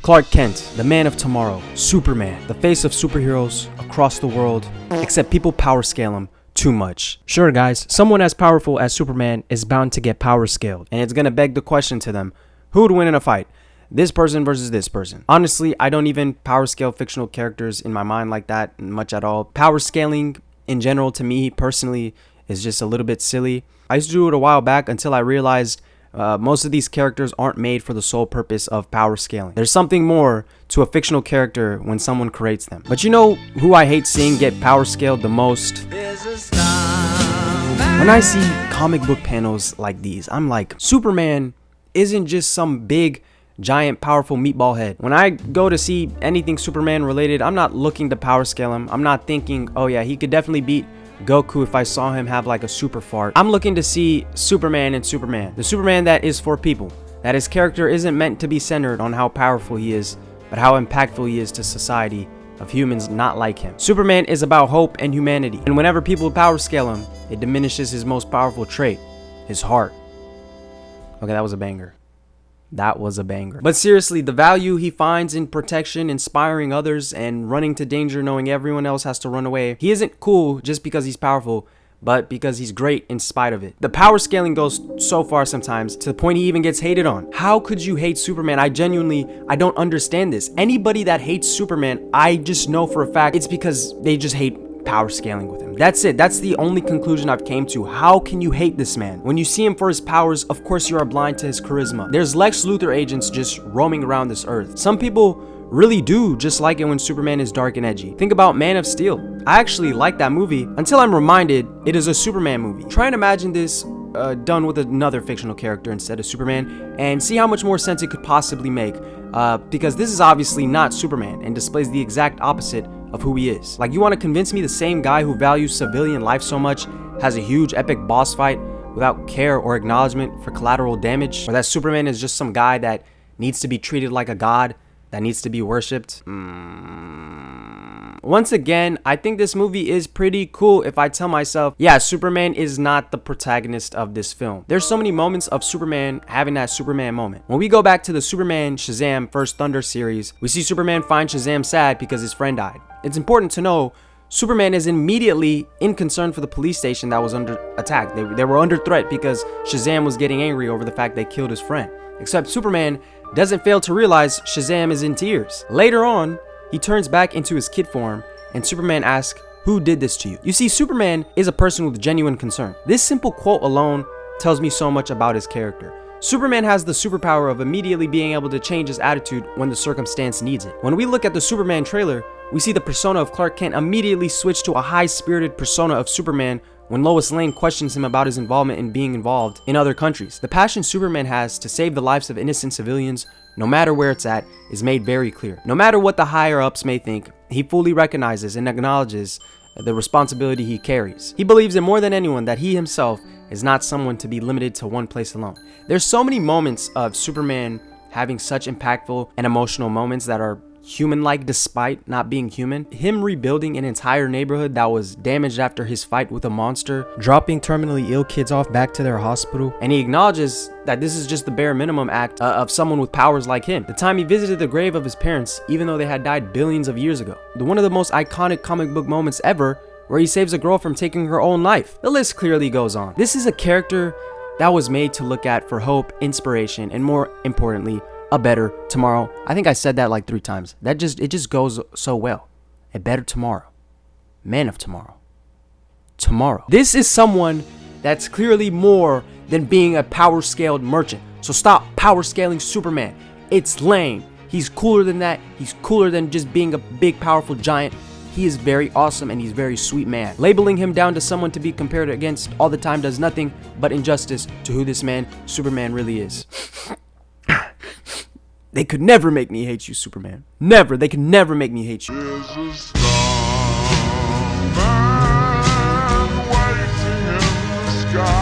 Clark Kent, the man of tomorrow, Superman, the face of superheroes across the world, except people power scale him too much. Sure guys, someone as powerful as Superman is bound to get power scaled, and it's gonna beg the question to them, who would win in a fight? This person versus this person. Honestly, I don't even power scale fictional characters in my mind like that much at all. Power scaling in general to me personally is just a little bit silly. I used to do it a while back until I realized most of these characters aren't made for the sole purpose of power scaling. There's something more to a fictional character when someone creates them. But you know who I hate seeing get power scaled the most? When I see comic book panels like these, I'm like, Superman isn't just some big, giant, powerful meatball head. When I go to see anything Superman related, I'm not looking to power scale him. I'm not thinking, oh yeah, he could definitely beat Goku if I saw him have like a super fart. I'm looking to see Superman and Superman. The Superman that is for people. That his character isn't meant to be centered on how powerful he is, but how impactful he is to society of humans not like him. Superman is about hope and humanity. And whenever people power scale him, it diminishes his most powerful trait, his heart. Okay, that was a banger. That was a banger. But seriously, the value he finds in protection, inspiring others, and running to danger knowing everyone else has to run away. He isn't cool just because he's powerful, but because he's great in spite of it. The power scaling goes so far sometimes to the point he even gets hated on. How could you hate Superman? I don't understand this. Anybody that hates Superman, I just know for a fact it's because they just hate power scaling with him. That's it. That's the only conclusion I've came to. How can you hate this man? When you see him for his powers, of course you are blind to his charisma. There's Lex Luthor agents just roaming around this earth. Some people really do just like it when Superman is dark and edgy. Think about Man of Steel. I actually like that movie until I'm reminded it is a Superman movie. Try and imagine this done with another fictional character instead of Superman and see how much more sense it could possibly make, because this is obviously not Superman and displays the exact opposite of who he is. Like, you want to convince me the same guy who values civilian life so much has a huge epic boss fight without care or acknowledgement for collateral damage, or that Superman is just some guy that needs to be treated like a god that needs to be worshipped? Once again, I think this movie is pretty cool if I tell myself, yeah, Superman is not the protagonist of this film. There's so many moments of Superman having that Superman moment. When we go back to the Superman Shazam First Thunder series, we see Superman find Shazam sad because his friend died. It's important to know Superman is immediately in concern for the police station that was under attack. They were under threat because Shazam was getting angry over the fact they killed his friend. Except Superman doesn't fail to realize Shazam is in tears. Later on, he turns back into his kid form, and Superman asks, "Who did this to you?" You see, Superman is a person with genuine concern. This simple quote alone tells me so much about his character. Superman has the superpower of immediately being able to change his attitude when the circumstance needs it. When we look at the Superman trailer, we see the persona of Clark Kent immediately switch to a high-spirited persona of Superman when Lois Lane questions him about his involvement in being involved in other countries. The passion Superman has to save the lives of innocent civilians, no matter where it's at, is made very clear. No matter what the higher-ups may think, he fully recognizes and acknowledges the responsibility he carries. He believes in more than anyone that he himself is not someone to be limited to one place alone. There's so many moments of Superman having such impactful and emotional moments that are human-like despite not being human. Him rebuilding an entire neighborhood that was damaged after his fight with a monster, dropping terminally ill kids off back to their hospital, and he acknowledges that this is just the bare minimum act of someone with powers like him. The time he visited the grave of his parents, even though they had died billions of years ago. One of the most iconic comic book moments ever, where he saves a girl from taking her own life. The list clearly goes on. This is a character that was made to look at for hope, inspiration, and more importantly, a better tomorrow. I think I said that like 3 times. It just goes so well. A better tomorrow. Man of tomorrow. Tomorrow. This is someone that's clearly more than being a power scaled merchant. So stop power scaling Superman. It's lame. He's cooler than that. He's cooler than just being a big powerful giant. He is very awesome and he's a very sweet man. Labeling him down to someone to be compared against all the time does nothing but injustice to who this man, Superman, really is. They could never make me hate you, Superman. Never. They can never make me hate you.